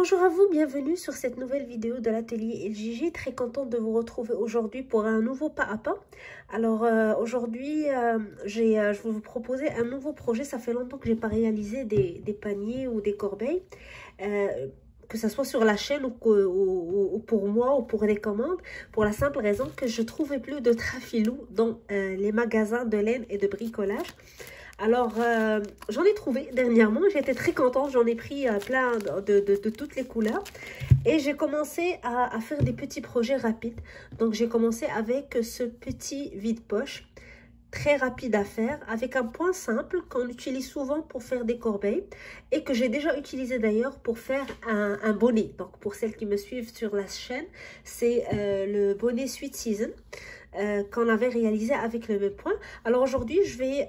Bonjour à vous, bienvenue sur cette nouvelle vidéo de l'atelier LJJ. Très contente de vous retrouver aujourd'hui pour un nouveau pas à pas. Alors aujourd'hui, je vais vous proposer un nouveau projet. Ça fait longtemps que j'ai pas réalisé des paniers ou des corbeilles. Que ce soit sur la chaîne ou pour moi ou pour les commandes, pour la simple raison que je trouvais plus de trafilou dans les magasins de laine et de bricolage. Alors, j'en ai trouvé dernièrement, j'étais très contente, j'en ai pris plein de toutes les couleurs. Et j'ai commencé à faire des petits projets rapides. Donc, j'ai commencé avec ce petit vide-poche, très rapide à faire, avec un point simple qu'on utilise souvent pour faire des corbeilles. Et que j'ai déjà utilisé d'ailleurs pour faire un bonnet. Donc, pour celles qui me suivent sur la chaîne, c'est le bonnet Sweet Season. Qu'on avait réalisé avec le même point. Alors aujourd'hui, je vais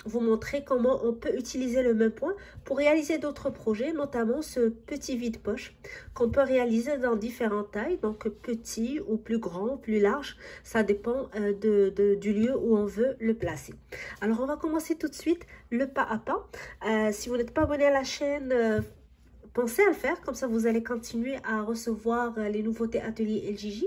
vous montrer comment on peut utiliser le même point pour réaliser d'autres projets, notamment ce petit vide-poche qu'on peut réaliser dans différentes tailles, donc petit ou plus grand, plus large, ça dépend du lieu où on veut le placer. Alors on va commencer tout de suite le pas à pas. Si vous n'êtes pas abonné à la chaîne, pensez à le faire, comme ça vous allez continuer à recevoir les nouveautés Atelier LJJ.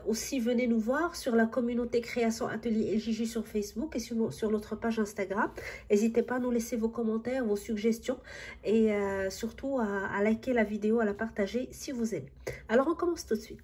Aussi, venez nous voir sur la communauté Création Atelier LJJ sur Facebook et sur notre page Instagram. N'hésitez pas à nous laisser vos commentaires, vos suggestions et surtout à liker la vidéo, à la partager si vous aimez. Alors, on commence tout de suite.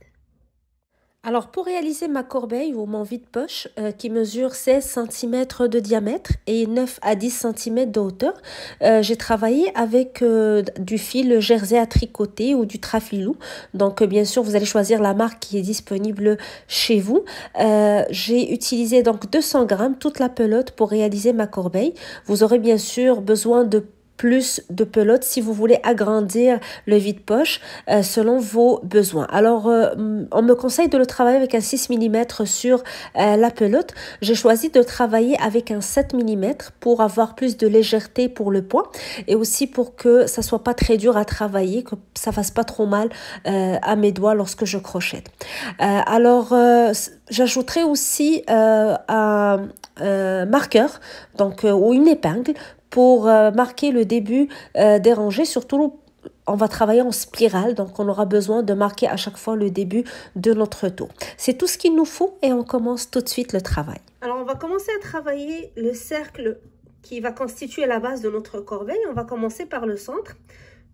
Alors, pour réaliser ma corbeille ou mon vide-poche qui mesure 16 cm de diamètre et 9 à 10 cm de hauteur, j'ai travaillé avec du fil jersey à tricoter ou du trafilou. Donc, bien sûr, vous allez choisir la marque qui est disponible chez vous. J'ai utilisé donc 200 grammes, toute la pelote pour réaliser ma corbeille. Vous aurez bien sûr besoin de plus de pelote si vous voulez agrandir le vide-poche selon vos besoins. Alors, on me conseille de le travailler avec un 6 mm sur la pelote. J'ai choisi de travailler avec un 7 mm pour avoir plus de légèreté pour le point et aussi pour que ça soit pas très dur à travailler, que ça fasse pas trop mal à mes doigts lorsque je crochette. Alors, j'ajouterai aussi un marqueur donc ou une épingle pour marquer le début des rangées. Surtout, on va travailler en spirale, donc on aura besoin de marquer à chaque fois le début de notre tour. C'est tout ce qu'il nous faut et on commence tout de suite le travail. Alors, on va commencer à travailler le cercle qui va constituer la base de notre corbeille. On va commencer par le centre,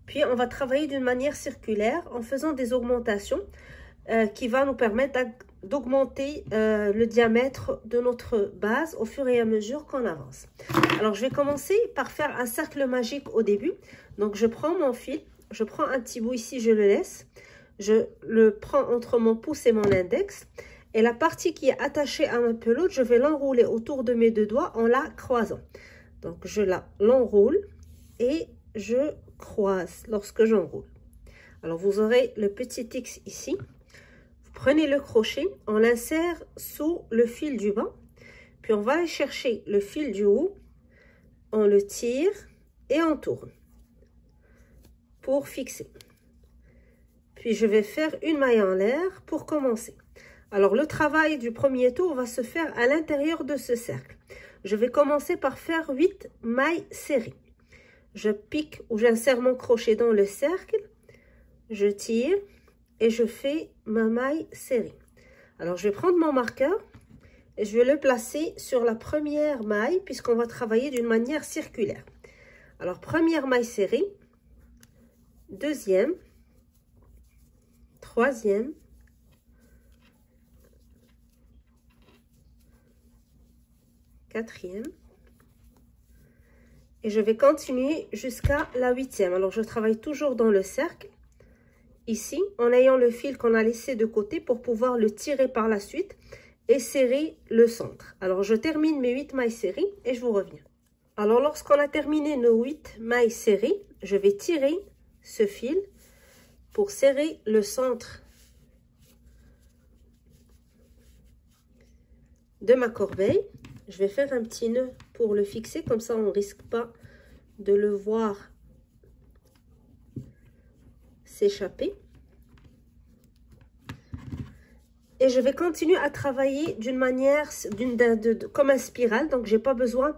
puis on va travailler d'une manière circulaire en faisant des augmentations qui va nous permettre d'augmenter le diamètre de notre base au fur et à mesure qu'on avance. Alors, je vais commencer par faire un cercle magique au début. Donc, je prends mon fil, je prends un petit bout ici, je le laisse. Je le prends entre mon pouce et mon index. Et la partie qui est attachée à ma pelote, je vais l'enrouler autour de mes deux doigts en la croisant. Donc, je l'enroule et je croise lorsque j'enroule. Alors, vous aurez le petit X ici. Prenez le crochet, on l'insère sous le fil du bas, puis on va aller chercher le fil du haut, on le tire et on tourne pour fixer. Puis je vais faire une maille en l'air pour commencer. Alors le travail du premier tour va se faire à l'intérieur de ce cercle. Je vais commencer par faire 8 mailles serrées. Je pique ou j'insère mon crochet dans le cercle, je tire et je fais ma maille serrée. Alors, je vais prendre mon marqueur et je vais le placer sur la première maille puisqu'on va travailler d'une manière circulaire. Alors, première maille serrée, deuxième, troisième, quatrième. Et je vais continuer jusqu'à la 8e. Alors, je travaille toujours dans le cercle. Ici, en ayant le fil qu'on a laissé de côté pour pouvoir le tirer par la suite et serrer le centre. Alors, je termine mes 8 mailles serrées et je vous reviens. Alors, lorsqu'on a terminé nos 8 mailles serrées, je vais tirer ce fil pour serrer le centre de ma corbeille. Je vais faire un petit nœud pour le fixer, comme ça on ne risque pas de le voir s'échapper. Et je vais continuer à travailler d'une manière, comme un spirale. Donc, j'ai pas besoin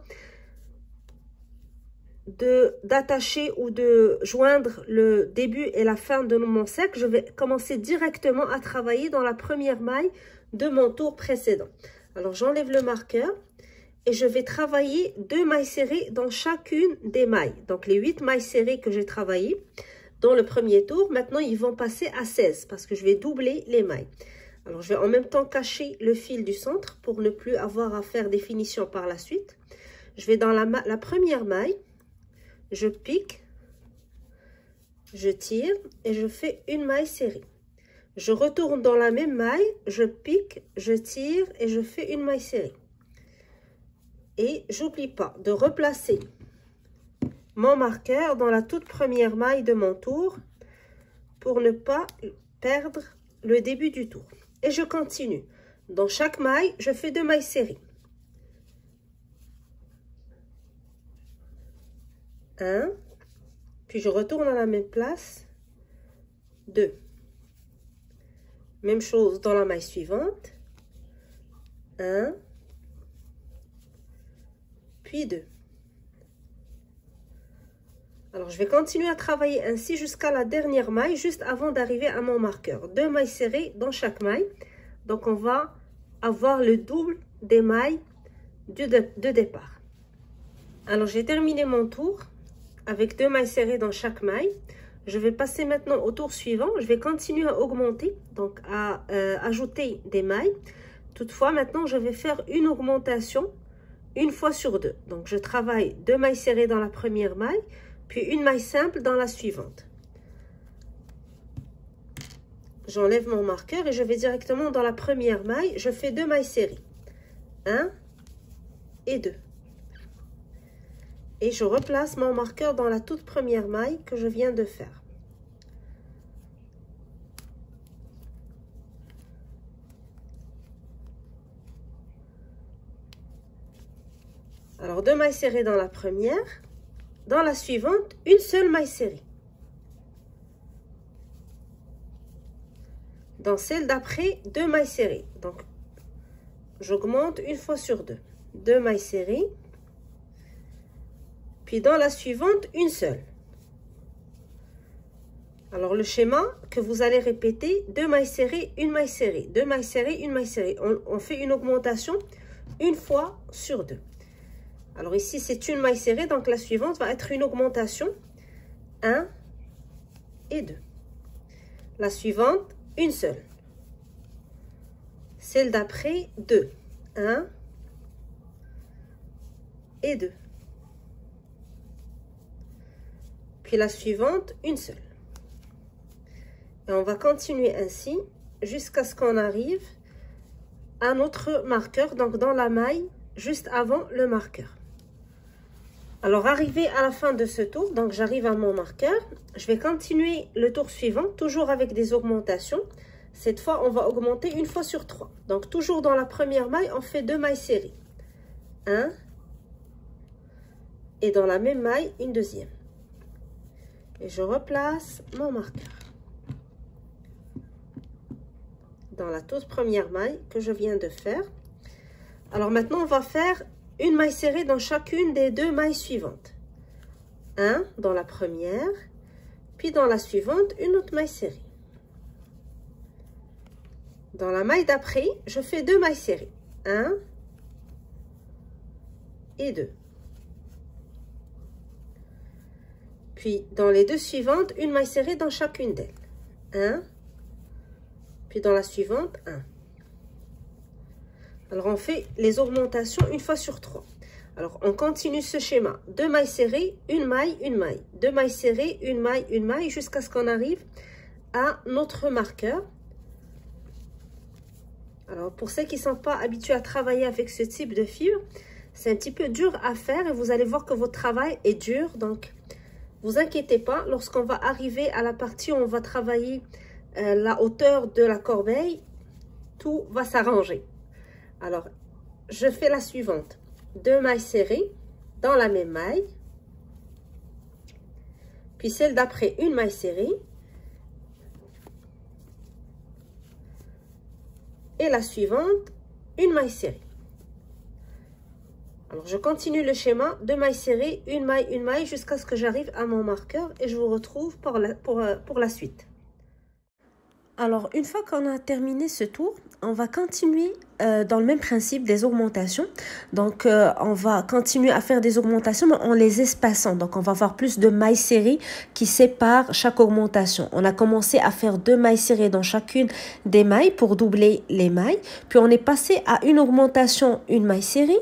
d'attacher ou de joindre le début et la fin de mon cercle, je vais commencer directement à travailler dans la première maille de mon tour précédent. Alors, j'enlève le marqueur et je vais travailler 2 mailles serrées dans chacune des mailles. Donc, les 8 mailles serrées que j'ai travaillées dans le premier tour, maintenant, ils vont passer à 16 parce que je vais doubler les mailles. Alors, je vais en même temps cacher le fil du centre pour ne plus avoir à faire des finitions par la suite. Je vais dans la première maille, je pique, je tire et je fais une maille serrée. Je retourne dans la même maille, je pique, je tire et je fais une maille serrée. Et j'oublie pas de replacer mon marqueur dans la toute première maille de mon tour pour ne pas perdre le début du tour. Et je continue. Dans chaque maille, je fais 2 mailles serrées. 1, puis je retourne à la même place, 2. Même chose dans la maille suivante, 1, puis 2. Alors, je vais continuer à travailler ainsi jusqu'à la dernière maille, juste avant d'arriver à mon marqueur. 2 mailles serrées dans chaque maille. Donc, on va avoir le double des mailles de départ. Alors, j'ai terminé mon tour avec 2 mailles serrées dans chaque maille. Je vais passer maintenant au tour suivant. Je vais continuer à augmenter, donc à ajouter des mailles. Toutefois, maintenant, je vais faire une augmentation une fois sur 2. Donc, je travaille 2 mailles serrées dans la première maille, puis une maille simple dans la suivante. J'enlève mon marqueur et je vais directement dans la première maille. Je fais 2 mailles serrées. 1 et 2. Et je replace mon marqueur dans la toute première maille que je viens de faire. Alors, 2 mailles serrées dans la première. Dans la suivante, une seule maille serrée. Dans celle d'après, 2 mailles serrées. Donc, j'augmente une fois sur 2. 2 mailles serrées. Puis dans la suivante, une seule. Alors, le schéma que vous allez répéter, 2 mailles serrées, une maille serrée. 2 mailles serrées, une maille serrée. On fait une augmentation une fois sur 2. Alors ici, c'est une maille serrée, donc la suivante va être une augmentation. 1 et 2. La suivante, une seule. Celle d'après, 2. 1 et 2. Puis la suivante, une seule. Et on va continuer ainsi jusqu'à ce qu'on arrive à notre marqueur, donc dans la maille juste avant le marqueur. Alors, arrivé à la fin de ce tour, donc j'arrive à mon marqueur, je vais continuer le tour suivant, toujours avec des augmentations. Cette fois, on va augmenter une fois sur 3. Donc, toujours dans la première maille, on fait 2 mailles serrées. 1. Et dans la même maille, une deuxième. Et je replace mon marqueur dans la toute première maille que je viens de faire. Alors, maintenant, on va faire une maille serrée dans chacune des 2 mailles suivantes. 1 dans la première, puis dans la suivante, une autre maille serrée. Dans la maille d'après, je fais 2 mailles serrées. 1 et 2. Puis dans les 2 suivantes, une maille serrée dans chacune d'elles. 1, puis dans la suivante, 1. Alors, on fait les augmentations une fois sur 3. Alors, on continue ce schéma. 2 mailles serrées, une maille, une maille. 2 mailles serrées, une maille, jusqu'à ce qu'on arrive à notre marqueur. Alors, pour ceux qui ne sont pas habitués à travailler avec ce type de fibre, c'est un petit peu dur à faire et vous allez voir que votre travail est dur. Donc, vous inquiétez pas, lorsqu'on va arriver à la partie où on va travailler la hauteur de la corbeille, tout va s'arranger. Alors, je fais la suivante. 2 mailles serrées dans la même maille. Puis celle d'après, une maille serrée. Et la suivante, une maille serrée. Alors, je continue le schéma, 2 mailles serrées, une maille jusqu'à ce que j'arrive à mon marqueur et je vous retrouve pour la suite. Alors, une fois qu'on a terminé ce tour, on va continuer dans le même principe des augmentations. Donc, on va continuer à faire des augmentations, mais en les espaçant. Donc, on va avoir plus de mailles serrées qui séparent chaque augmentation. On a commencé à faire 2 mailles serrées dans chacune des mailles pour doubler les mailles. Puis, on est passé à une augmentation, une maille serrée.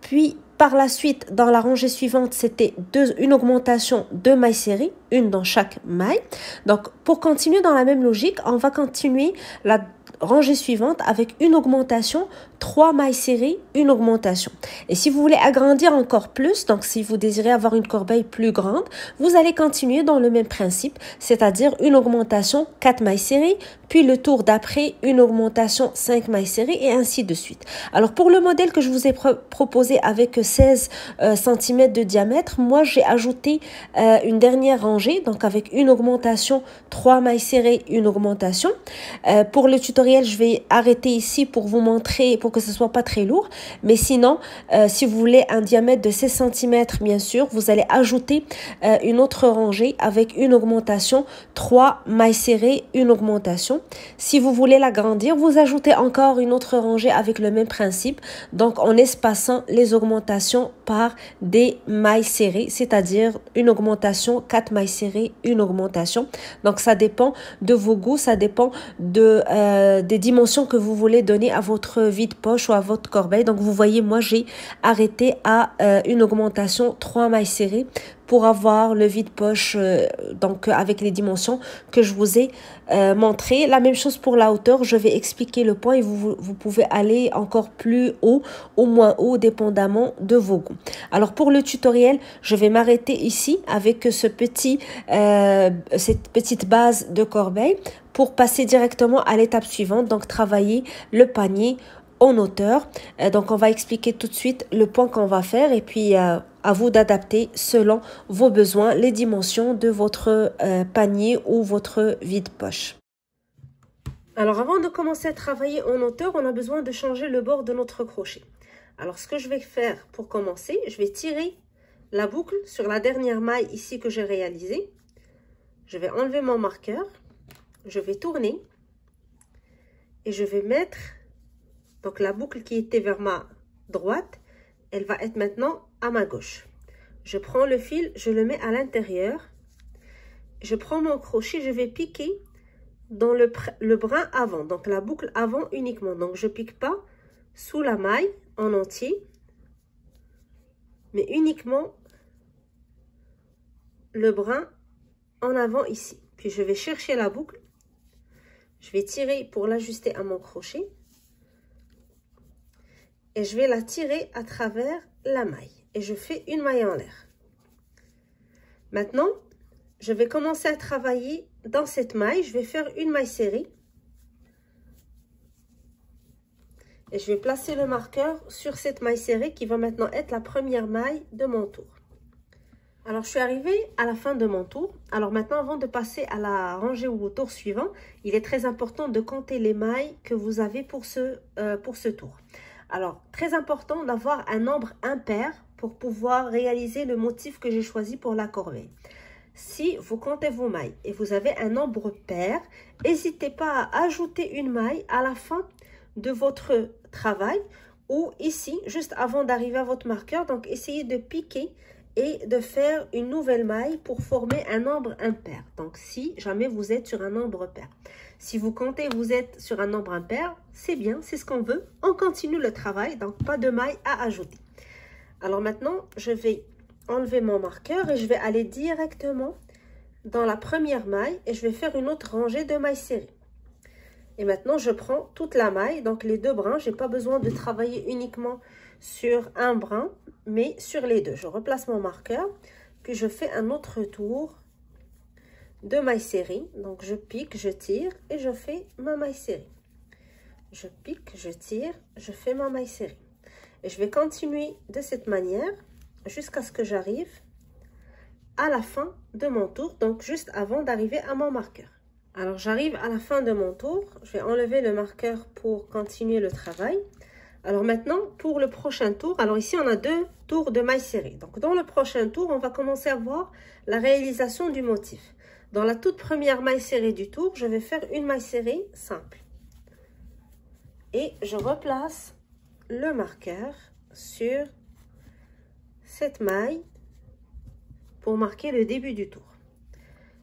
Puis, par la suite, dans la rangée suivante, c'était une augmentation, 2 mailles serrées, une dans chaque maille. Donc, pour continuer dans la même logique, on va continuer la rangée suivante avec une augmentation, 3 mailles serrées, une augmentation. Et si vous voulez agrandir encore plus, donc si vous désirez avoir une corbeille plus grande, vous allez continuer dans le même principe, c'est-à-dire une augmentation, 4 mailles serrées, puis le tour d'après, une augmentation, 5 mailles serrées et ainsi de suite. Alors pour le modèle que je vous ai proposé avec 16 cm de diamètre, moi j'ai ajouté une dernière rangée, donc avec une augmentation, 3 mailles serrées, une augmentation. Pour le tutoriel, je vais arrêter ici pour vous montrer, pour que ce soit pas très lourd. Mais sinon, si vous voulez un diamètre de 16 cm, bien sûr, vous allez ajouter une autre rangée avec une augmentation, 3 mailles serrées, une augmentation. Si vous voulez l'agrandir, vous ajoutez encore une autre rangée avec le même principe. Donc, en espaçant les augmentations par des mailles serrées, c'est-à-dire une augmentation, 4 mailles serrées, une augmentation. Donc, ça dépend de vos goûts, ça dépend des dimensions que vous voulez donner à votre vide-poche ou à votre corbeille. Donc, vous voyez, moi, j'ai arrêté à une augmentation 3 mailles serrées pour avoir le vide-poche donc avec les dimensions que je vous ai montré. La même chose pour la hauteur, je vais expliquer le point et vous pouvez aller encore plus haut ou moins haut dépendamment de vos goûts. Alors pour le tutoriel, je vais m'arrêter ici avec cette petite base de corbeille pour passer directement à l'étape suivante, donc travailler le panier en hauteur. Donc on va expliquer tout de suite le point qu'on va faire et puis à vous d'adapter selon vos besoins les dimensions de votre panier ou votre vide-poche. Alors avant de commencer à travailler en hauteur, on a besoin de changer le bord de notre crochet. Alors ce que je vais faire pour commencer, je vais tirer la boucle sur la dernière maille ici que j'ai réalisée. Je vais enlever mon marqueur, je vais tourner et je vais mettre donc la boucle qui était vers ma droite, elle va être maintenant à ma gauche. Je prends le fil, je le mets à l'intérieur. Je prends mon crochet, je vais piquer dans le brin avant, donc la boucle avant uniquement. Donc je pique pas sous la maille en entier, mais uniquement le brin en avant ici. Puis je vais chercher la boucle. Je vais tirer pour l'ajuster à mon crochet. Et je vais la tirer à travers la maille. Et je fais une maille en l'air. Maintenant, je vais commencer à travailler dans cette maille. Je vais faire une maille serrée. Et je vais placer le marqueur sur cette maille serrée qui va maintenant être la première maille de mon tour. Alors, je suis arrivée à la fin de mon tour. Alors maintenant, avant de passer à la rangée ou au tour suivant, il est très important de compter les mailles que vous avez pour ce tour. Alors, très important d'avoir un nombre impair pour pouvoir réaliser le motif que j'ai choisi pour la corbeille. Si vous comptez vos mailles et vous avez un nombre pair, n'hésitez pas à ajouter une maille à la fin de votre travail ou ici, juste avant d'arriver à votre marqueur. Donc, essayez de piquer et de faire une nouvelle maille pour former un nombre impair. Donc, si jamais vous êtes sur un nombre pair. Si vous comptez, vous êtes sur un nombre impair, c'est bien, c'est ce qu'on veut. On continue le travail, donc pas de maille à ajouter. Alors maintenant, je vais enlever mon marqueur et je vais aller directement dans la première maille et je vais faire une autre rangée de mailles serrées. Et maintenant, je prends toute la maille, donc les deux brins. Je n'ai pas besoin de travailler uniquement sur un brin, mais sur les deux. Je replace mon marqueur, puis je fais un autre tour de mailles serrées. Donc, je pique, je tire et je fais ma maille serrée. Je pique, je tire, je fais ma maille serrée. Et je vais continuer de cette manière jusqu'à ce que j'arrive à la fin de mon tour, donc juste avant d'arriver à mon marqueur. Alors, j'arrive à la fin de mon tour. Je vais enlever le marqueur pour continuer le travail. Alors maintenant, pour le prochain tour, alors ici on a 2 tours de mailles serrées. Donc dans le prochain tour, on va commencer à voir la réalisation du motif. Dans la toute première maille serrée du tour, je vais faire une maille serrée simple. Et je replace le marqueur sur cette maille pour marquer le début du tour.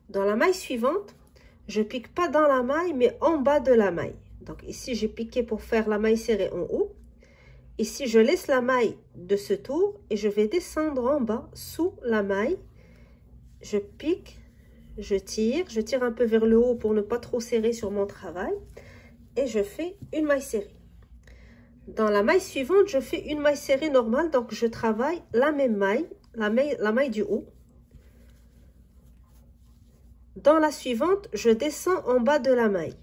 Dans la maille suivante, je pique pas dans la maille, mais en bas de la maille. Donc ici, j'ai piqué pour faire la maille serrée en haut. Ici, je laisse la maille de ce tour et je vais descendre en bas sous la maille. Je pique, je tire un peu vers le haut pour ne pas trop serrer sur mon travail. Et je fais une maille serrée. Dans la maille suivante, je fais une maille serrée normale. Donc, je travaille la même maille, la maille du haut. Dans la suivante, je descends en bas de la maille.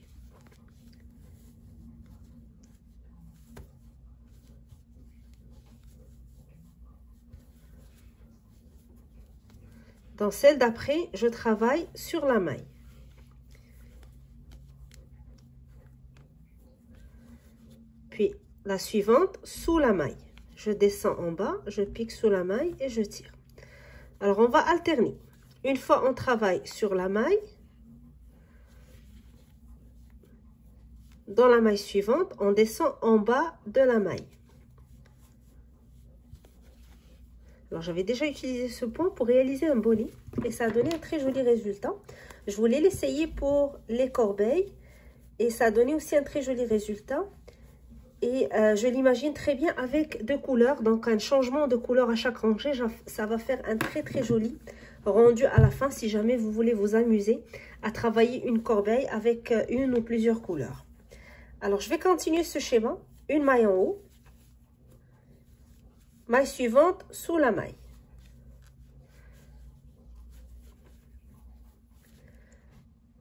Dans celle d'après, je travaille sur la maille. Puis la suivante, sous la maille. Je descends en bas, je pique sous la maille et je tire. Alors, on va alterner. Une fois, on travaille sur la maille. Dans la maille suivante, on descend en bas de la maille. Alors, j'avais déjà utilisé ce point pour réaliser un bonnet et ça a donné un très joli résultat. Je voulais l'essayer pour les corbeilles et ça a donné aussi un très joli résultat. Et je l'imagine très bien avec 2 couleurs, donc un changement de couleur à chaque rangée, ça va faire un très joli rendu à la fin si jamais vous voulez vous amuser à travailler une corbeille avec une ou plusieurs couleurs. Alors, je vais continuer ce schéma, une maille en haut. Maille suivante sous la maille.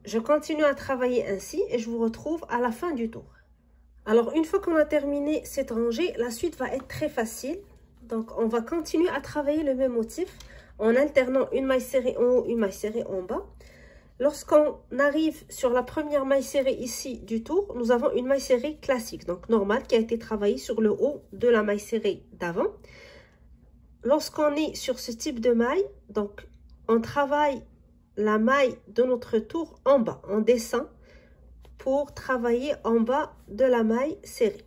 Je continue à travailler ainsi et je vous retrouve à la fin du tour. Alors, une fois qu'on a terminé cette rangée, la suite va être très facile. Donc, on va continuer à travailler le même motif en alternant une maille serrée en haut, une maille serrée en bas. Lorsqu'on arrive sur la première maille serrée ici du tour, nous avons une maille serrée classique, donc normale, qui a été travaillée sur le haut de la maille serrée d'avant. Lorsqu'on est sur ce type de maille, donc on travaille la maille de notre tour en bas, on descend pour travailler en bas de la maille serrée.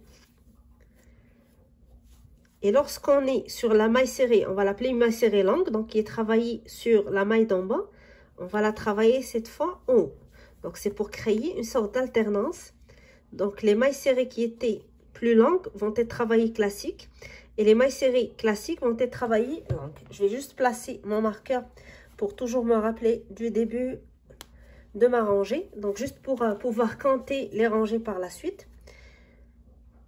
Et lorsqu'on est sur la maille serrée, on va l'appeler une maille serrée longue, donc qui est travaillée sur la maille d'en bas, on va la travailler cette fois en haut. Donc c'est pour créer une sorte d'alternance. Donc les mailles serrées qui étaient plus longues vont être travaillées classiques et les mailles serrées classiques vont être travaillées longues. Je vais juste placer mon marqueur pour toujours me rappeler du début de ma rangée. Donc juste pour pouvoir compter les rangées par la suite.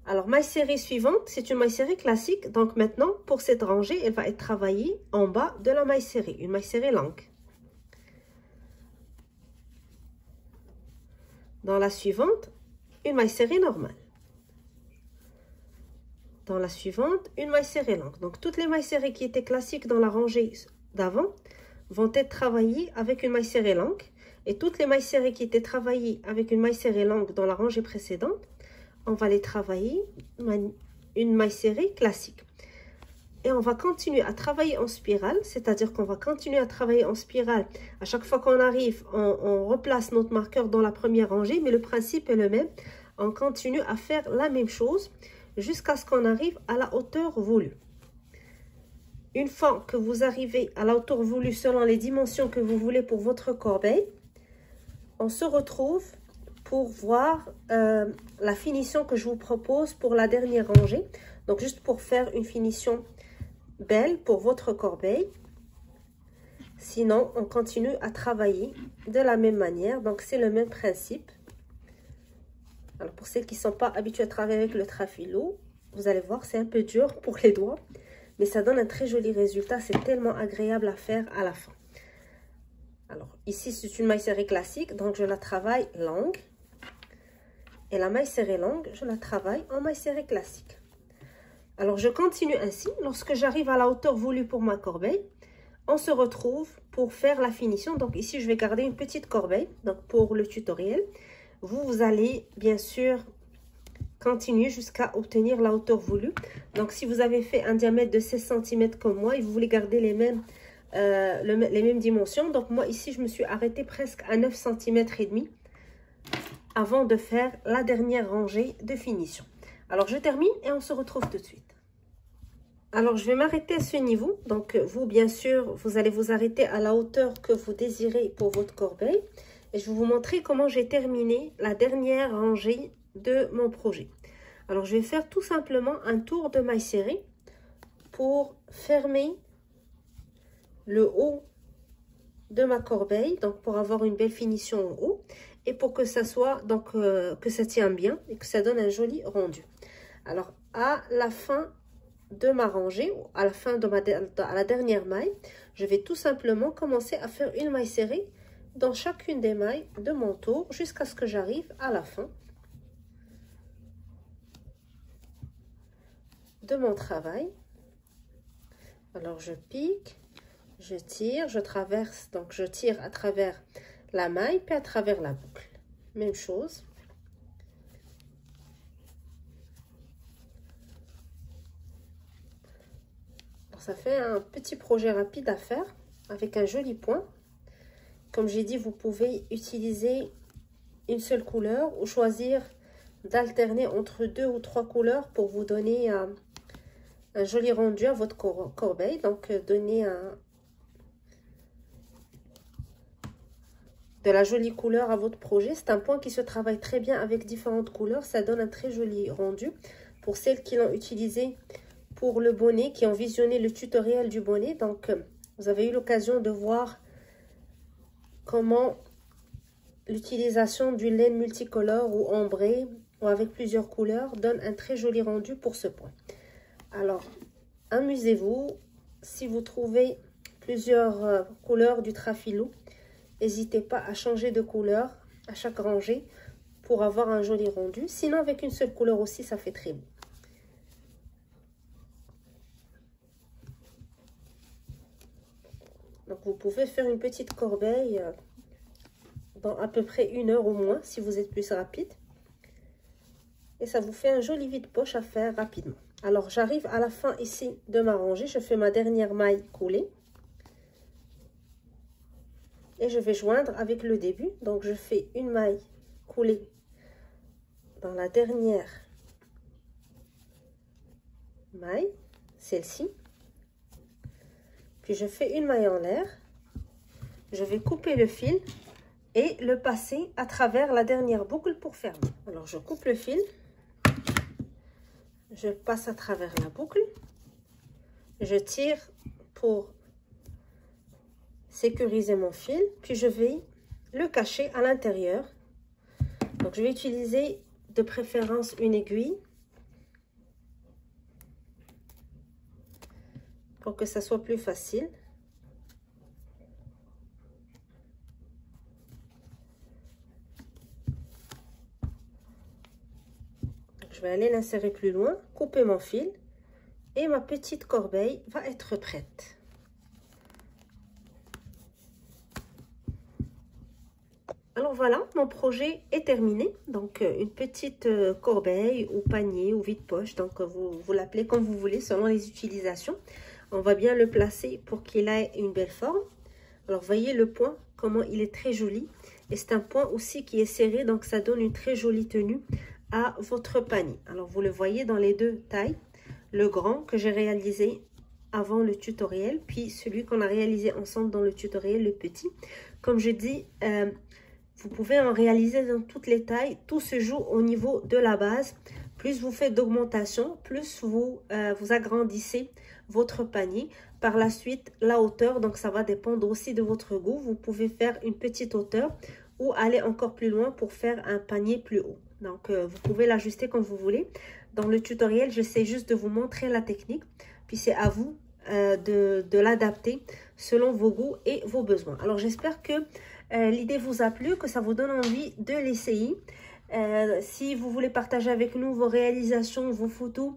Alors maille serrée suivante, c'est une maille serrée classique. Donc maintenant pour cette rangée, elle va être travaillée en bas de la maille serrée, une maille serrée longue. Dans la suivante, une maille serrée normale. Dans la suivante, une maille serrée longue. Donc toutes les mailles serrées qui étaient classiques dans la rangée d'avant vont être travaillées avec une maille serrée longue. Et toutes les mailles serrées qui étaient travaillées avec une maille serrée longue dans la rangée précédente, on va les travailler une maille serrée classique. Et on va continuer à travailler en spirale, c'est-à-dire qu'on va continuer à travailler en spirale. À chaque fois qu'on arrive, on replace notre marqueur dans la première rangée, mais le principe est le même. On continue à faire la même chose jusqu'à ce qu'on arrive à la hauteur voulue. Une fois que vous arrivez à la hauteur voulue selon les dimensions que vous voulez pour votre corbeille, on se retrouve pour voir la finition que je vous propose pour la dernière rangée. Donc juste pour faire une finition belle pour votre corbeille. Sinon, on continue à travailler de la même manière. Donc, c'est le même principe. Alors, pour celles qui ne sont pas habituées à travailler avec le trafilo, vous allez voir, c'est un peu dur pour les doigts. Mais ça donne un très joli résultat. C'est tellement agréable à faire à la fin. Alors, ici, c'est une maille serrée classique. Donc, je la travaille longue. Et la maille serrée longue, je la travaille en maille serrée classique. Alors, je continue ainsi. Lorsque j'arrive à la hauteur voulue pour ma corbeille, on se retrouve pour faire la finition. Donc, ici, je vais garder une petite corbeille donc pour le tutoriel. Vous allez, bien sûr, continuer jusqu'à obtenir la hauteur voulue. Donc, si vous avez fait un diamètre de 16 cm comme moi et vous voulez garder les mêmes dimensions, donc moi ici, je me suis arrêtée presque à 9 cm et demi avant de faire la dernière rangée de finition. Alors, je termine et on se retrouve tout de suite. Alors, je vais m'arrêter à ce niveau. Donc, vous, bien sûr, vous allez vous arrêter à la hauteur que vous désirez pour votre corbeille. Et je vais vous montrer comment j'ai terminé la dernière rangée de mon projet. Alors, je vais faire tout simplement un tour de maille serrée pour fermer le haut de ma corbeille. Donc, pour avoir une belle finition en haut. Et pour que ça soit, donc, que ça tienne bien et que ça donne un joli rendu. Alors, à la fin de ma rangée, à la fin de à la dernière maille, je vais tout simplement commencer à faire une maille serrée dans chacune des mailles de mon tour jusqu'à ce que j'arrive à la fin de mon travail. Alors je pique, je tire, je traverse, donc je tire à travers la maille puis à travers la boucle. Même chose. Ça fait un petit projet rapide à faire avec un joli point. Comme j'ai dit, vous pouvez utiliser une seule couleur ou choisir d'alterner entre 2 ou 3 couleurs pour vous donner un joli rendu à votre corbeille. Donc, donner de la jolie couleur à votre projet. C'est un point qui se travaille très bien avec différentes couleurs. Ça donne un très joli rendu. Pour celles qui l'ont utilisé pour le bonnet, qui ont visionné le tutoriel du bonnet, donc vous avez eu l'occasion de voir comment l'utilisation d'une laine multicolore ou ambrée ou avec plusieurs couleurs donne un très joli rendu pour ce point. Alors, amusez-vous. Si vous trouvez plusieurs couleurs du Trafilou, n'hésitez pas à changer de couleur à chaque rangée pour avoir un joli rendu. Sinon, avec une seule couleur aussi, ça fait très beau. Donc, vous pouvez faire une petite corbeille dans à peu près 1 heure au moins, si vous êtes plus rapide. Et ça vous fait un joli vide-poche à faire rapidement. Alors, j'arrive à la fin ici de ma rangée. Je fais ma dernière maille coulée. Et je vais joindre avec le début. Donc, je fais une maille coulée dans la dernière maille, celle-ci. Puis je fais une maille en l'air, je vais couper le fil et le passer à travers la dernière boucle pour fermer. Alors je coupe le fil, je passe à travers la boucle, je tire pour sécuriser mon fil, puis je vais le cacher à l'intérieur. Donc je vais utiliser de préférence une aiguille pour que ça soit plus facile. Donc, je vais aller l'insérer plus loin, couper mon fil et ma petite corbeille va être prête. Alors voilà, mon projet est terminé. Donc une petite corbeille ou panier ou vide-poche, donc vous l'appelez comme vous voulez selon les utilisations. On va bien le placer pour qu'il ait une belle forme. Alors, voyez le point, comment il est très joli. Et c'est un point aussi qui est serré, donc ça donne une très jolie tenue à votre panier. Alors, vous le voyez dans les deux tailles. Le grand que j'ai réalisé avant le tutoriel, puis celui qu'on a réalisé ensemble dans le tutoriel, le petit. Comme je dis, vous pouvez en réaliser dans toutes les tailles. Tout se joue au niveau de la base. Plus vous faites d'augmentation, plus vous agrandissez votre panier. Par la suite, la hauteur, donc ça va dépendre aussi de votre goût. Vous pouvez faire une petite hauteur ou aller encore plus loin pour faire un panier plus haut. Donc, vous pouvez l'ajuster comme vous voulez. Dans le tutoriel, j'essaie juste de vous montrer la technique. Puis, c'est à vous de l'adapter selon vos goûts et vos besoins. Alors, j'espère que l'idée vous a plu, que ça vous donne envie de l'essayer. Si vous voulez partager avec nous vos réalisations, vos photos,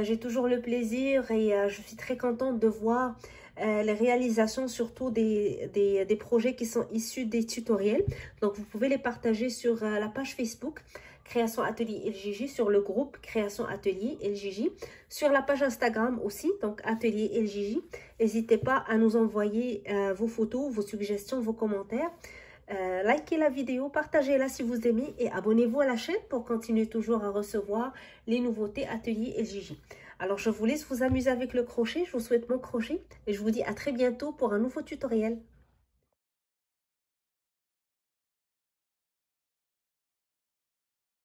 j'ai toujours le plaisir et je suis très contente de voir les réalisations, surtout des projets qui sont issus des tutoriels. Donc, vous pouvez les partager sur la page Facebook Création Atelier LJJ, sur le groupe Création Atelier LJJ, sur la page Instagram aussi, donc Atelier LJJ. N'hésitez pas à nous envoyer vos photos, vos suggestions, vos commentaires. Likez la vidéo, partagez-la si vous aimez et abonnez-vous à la chaîne pour continuer toujours à recevoir les nouveautés Atelier LJJ. Alors, je vous laisse vous amuser avec le crochet. Je vous souhaite bon crochet et je vous dis à très bientôt pour un nouveau tutoriel.